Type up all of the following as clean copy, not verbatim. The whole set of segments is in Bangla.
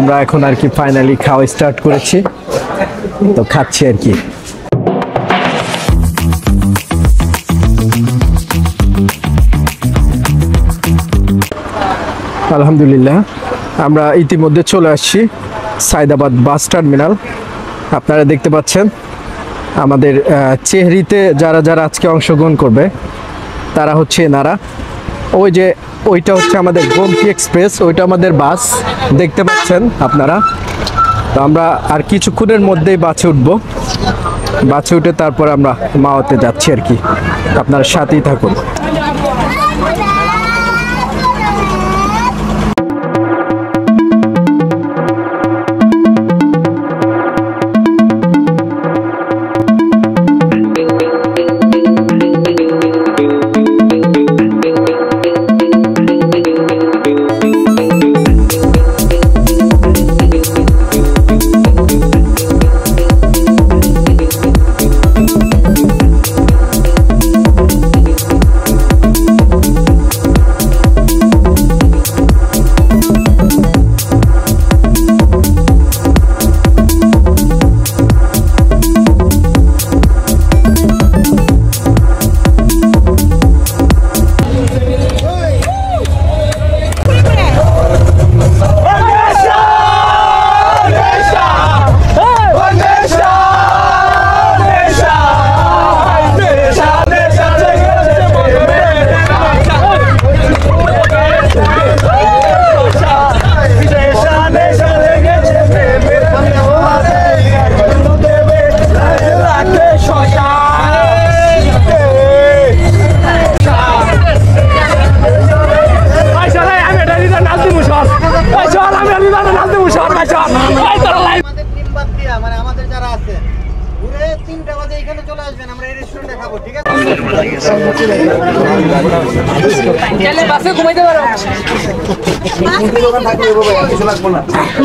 আমরা এখন আর কি ফাইনালি খাওয়া স্টার্ট করেছি, তো খাচ্ছি আর কি। আলহামদুলিল্লাহ আমরা ইতিমধ্যে চলে আসছি সাইদাবাদ বাস টার্মিনাল। আপনারা দেখতে পাচ্ছেন আমাদের চেহারিতে যারা যারা আজকে অংশগ্রহণ করবে তারা হচ্ছে এনারা। ওই যে ওইটা হচ্ছে আমাদের গোমতী এক্সপ্রেস, ওইটা আমাদের বাস দেখতে পাচ্ছেন আপনারা। তো আমরা আর কিছুক্ষণের মধ্যেই বাসে উঠবো, বাসে উঠে তারপর আমরা মাওয়াতে যাচ্ছি আর কি। আপনারা সাথেই থাকুন।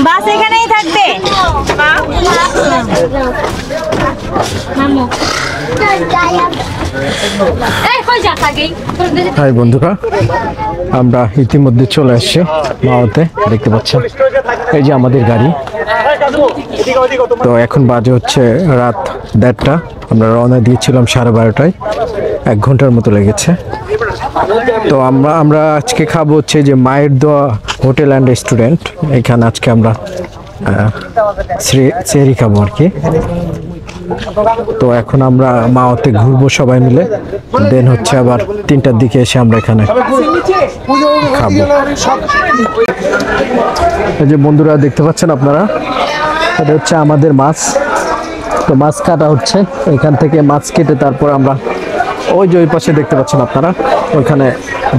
বাস এখানেই থাকবে। হাই বন্ধুরা, আমরা ইতিমধ্যে চলে আসছি মাওয়াতে। দেখতে পাচ্ছেন এই যে আমাদের গাড়ি। তো এখন বাজে হচ্ছে রাত 1:30। আমরা রওনা দিয়েছিলাম 12:30টায়, 1 ঘন্টার মতো লেগেছে। তো আমরা আজকে খাবো হচ্ছে যে মায়ের দোয়া হোটেল অ্যান্ড রেস্টুরেন্ট। এখানে আজকে আমরা সেহরি খাবো আর কি। তো এখন আমরা মাওয়াতে ঘুরবো সবাই মিলে, দেন হচ্ছে আবার 3টার দিকে এসে আমরা এখানে খাবো। এই যে বন্ধুরা দেখতে পাচ্ছেন আপনারা, এটা হচ্ছে আমাদের মাছ। তো মাছ কাটা হচ্ছে, এখান থেকে মাছ কেটে তারপর আমরা ওই যে ওই পাশে দেখতে পাচ্ছেন আপনারা, ওইখানে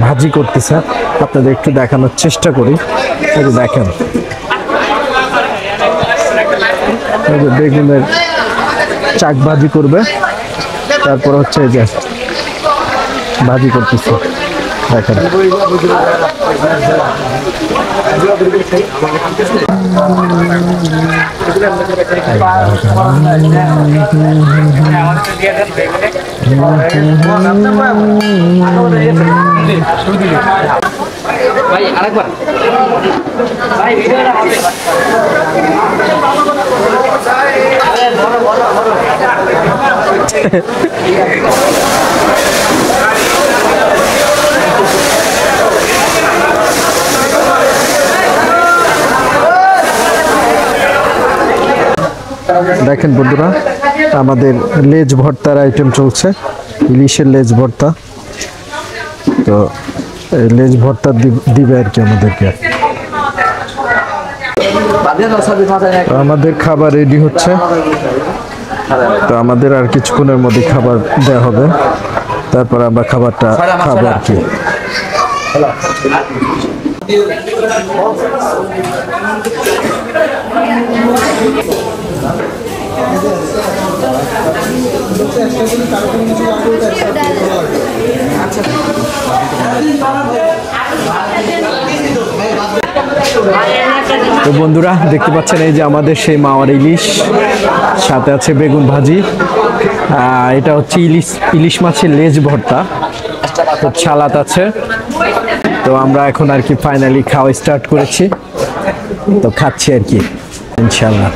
ভাজি করতেছে। আপনাদের একটু দেখানোর চেষ্টা করি। এই যে দেখেন, এই যে বেগুনের চাক ভাজি করবে, তারপর হচ্ছে এই যে ভাজি করতেছে দেখেন। ভাই আরেকবার ভাই ভিডিওটা দেখেন বন্ধুরা, আমাদের লেজ ভর্তার আইটেম চলছে, ইলিশের লেজ ভর্তা। তো লেজ ভর্তা দিবে আর কি আমাদেরকে। আমাদের খাবার রেডি হচ্ছে, তো আমাদের আর কিছুক্ষণের মধ্যে খাবার দেওয়া হবে, তারপর আমরা খাবারটা খাবো আর কি। তো বন্ধুরা দেখতে পাচ্ছেন, এই যে আমাদের সেই মাওয়ার ইলিশ, সাথে আছে বেগুন ভাজি। এটা হচ্ছে ইলিশ মাছের লেজ ভর্তা, তো সালাদ আছে। তো আমরা এখন আর কি ফাইনালি খাওয়া স্টার্ট করেছি। তো খাচ্ছি আর কি ইনশাল্লাহ।